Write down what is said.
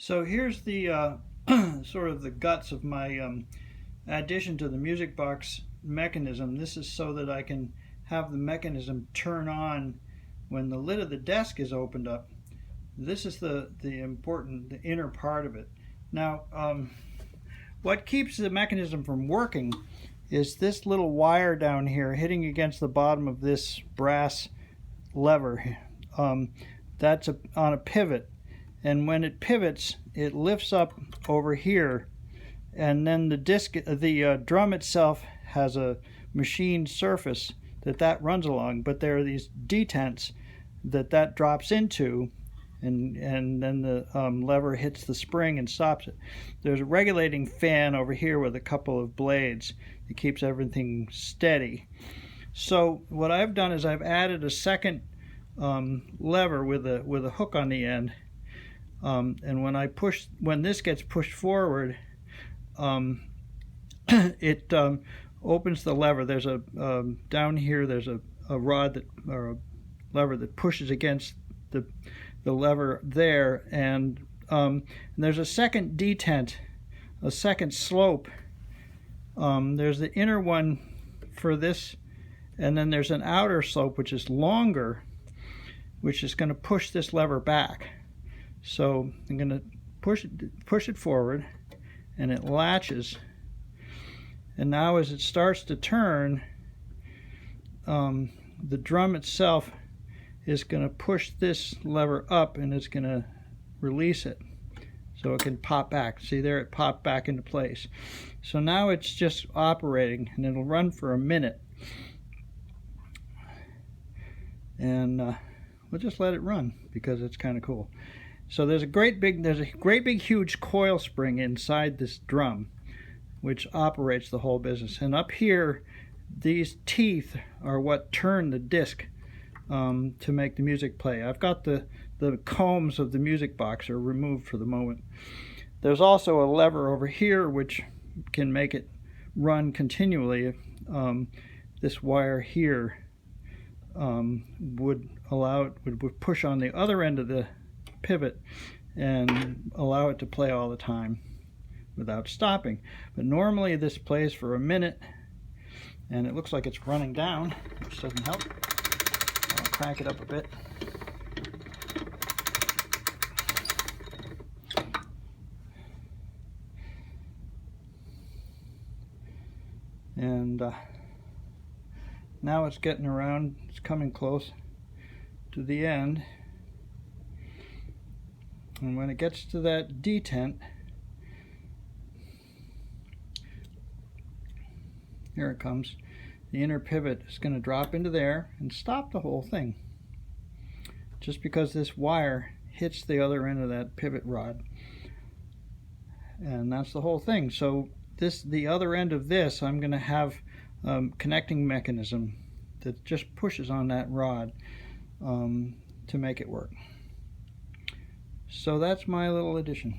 So here's the sort of the guts of my addition to the music box mechanism. This is so that I can have the mechanism turn on when the lid of the desk is opened up. This is the inner part of it. Now, what keeps the mechanism from working is this little wire down here hitting against the bottom of this brass lever. That's on a pivot, and when it pivots, it lifts up over here, and then the drum itself has a machined surface that runs along, but there are these detents that drops into, and then the lever hits the spring and stops it. There's a regulating fan over here with a couple of blades that keeps everything steady. So what I've done is I've added a second lever with a hook on the end, and when this gets pushed forward, it opens the lever. There's down here there's a rod or a lever that pushes against the lever there, and there's a second detent, a second slope. There's the inner one for this, and then there's an outer slope which is longer, which is going to push this lever back. So I'm going to push it forward, and it latches. And now as it starts to turn, the drum itself is going to push this lever up, and it's going to release it so it can pop back. See there, it popped back into place. So now it's just operating, and it'll run for a minute, and we'll just let it run because it's kind of cool. So there's a great big huge coil spring inside this drum which operates the whole business, and up here these teeth are what turn the disc to make the music play. I've got the combs of the music box are removed for the moment. There's also a lever over here which can make it run continually. This wire here would push on the other end of the pivot and allow it to play all the time without stopping. But normally this plays for a minute, and it looks like it's running down, which doesn't help. I'll crank it up a bit. And now it's getting around, it's coming close to the end. And when it gets to that detent, here it comes. The inner pivot is going to drop into there and stop the whole thing, just because this wire hits the other end of that pivot rod, and that's the whole thing. So the other end of this, I'm going to have connecting mechanism that just pushes on that rod to make it work. So that's my little addition.